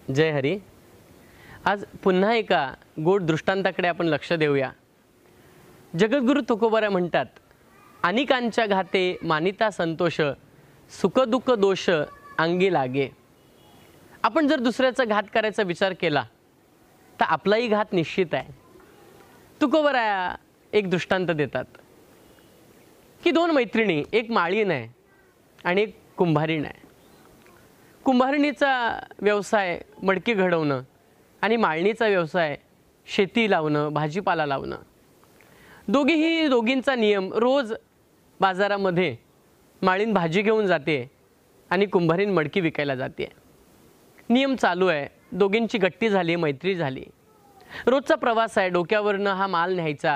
जय हरी। आज पुन्हा एका गोड दृष्टांताकडे आपण लक्ष देऊया। जगद्गुरु तुकोबरा म्हणतात, अनिकांच्या घाते मानिता संतोष, सुख दुःख दोष अंगी लागे। आपण जर दुसऱ्याचा घात करायचा विचार केला तर आपलाही घात निश्चित आहे। तुकोबरा एक दृष्टांत देतात की दोन मैत्रिणी, एक माळीण आहे आणि एक कुंभारीण आहे। कुंभारणीचा व्यवसाय मडकी घडवणं आणि माळणीचा व्यवसाय शेती लावणं, भाजीपाला लावणं। दोघींचा नियम, रोज बाजारामध्ये माळीण भाजी घेऊन जाते आणि कुंभारीण मडकी विकायला जाते। नियम चालू आहे, दोघींची गट्टी झाली, मैत्री झाली, रोजचा प्रवास आहे, डोक्यावरनं हा माल न्यायचा।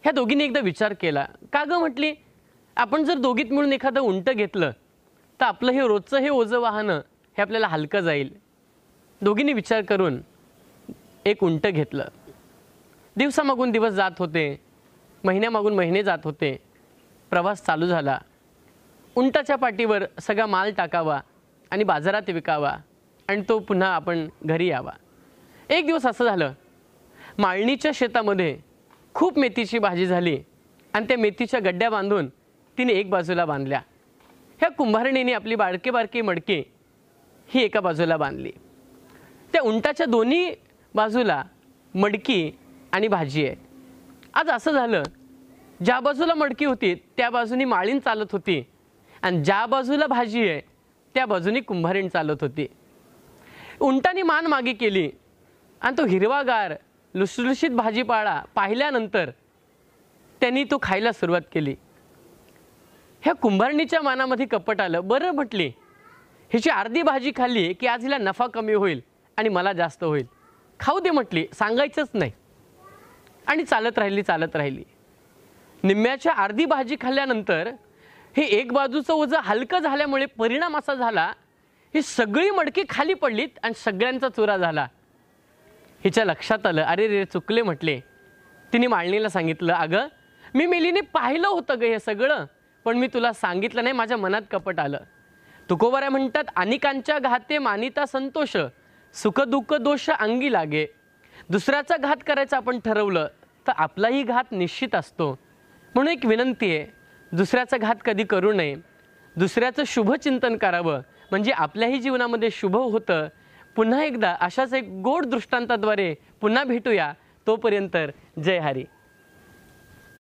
ह्या दोघींनी एकदा विचार केला, का गं म्हटली, आपण जर दोघीत मिळून एखादं उंट घेतलं तर आपलं हे रोजचं हे ओझं वाहनं हे आपल्याला हलकं जाईल। दोघींनी विचार करून एक उंट घेतलं। दिवसामागून दिवस जात होते, महिन्यामागून महिने जात होते, प्रवास चालू झाला। उंटाच्या पाठीवर सगळा माल टाकावा आणि बाजारात विकावा आणि तो पुन्हा आपण घरी यावा। एक दिवस असं झालं, माळणीच्या शेतामध्ये खूप मेथीची भाजी झाली आणि त्या मेथीच्या गड्ड्या बांधून तिने एक बाजूला बांधल्या। ह्या कुंभारणीने आपली बारकी मडकी ही एका बाजूला बांधली। त्या उंटाच्या दोन्ही बाजूला मडकी आणि भाजी आहे। आज असं झालं, ज्या बाजूला मडकी होती त्या बाजूनी माळीण चालत होती आणि ज्या बाजूला भाजी आहे त्या बाजूनी कुंभारीण चालत होती। उंटाने मान मागे केली आणि तो हिरवागार लुसलुशीत भाजीपाला पाहिल्यानंतर त्यांनी तो खायला सुरुवात केली। ह्या कुंभारणीच्या मनामध्ये कपट आलं। बरं म्हटली, हिची अर्धी भाजी खाल्ली की आज हिला नफा कमी होईल आणि मला जास्त होईल, खाऊ दे म्हटली, सांगायचंच नाही। आणि चालत राहिली। निम्म्याच्या अर्धी भाजी खाल्ल्यानंतर हे एक बाजूचं ओझं हलकं झाल्यामुळे परिणाम असा झाला, ही सगळी मडकी खाली पडलीत आणि सगळ्यांचा चुरा झाला। हिच्या लक्षात आलं, अरे रे चुकले म्हटले। तिने माळणीला सांगितलं, अगं मी मेलीने पाहिलं होतं ग हे सगळं, पण मी तुला सांगितलं नाही, माझ्या मनात कपट आलं। तुकोबरा म्हणतात, अनिकांच्या घाते मानिता संतोष, सुख दुःख दोष अंगी लागे। दुसऱ्याचा घात करायचं आपण ठरवलं तर आपलाही घात निश्चित असतो। म्हणून एक विनंती आहे, दुसऱ्याचा घात कधी करू नये, दुसऱ्याचं शुभ चिंतन करावं, म्हणजे आपल्याही जीवनामध्ये शुभ होतं। पुन्हा एकदा अशाच एक गोड दृष्टांताद्वारे पुन्हा भेटूया, तोपर्यंत जय हरी।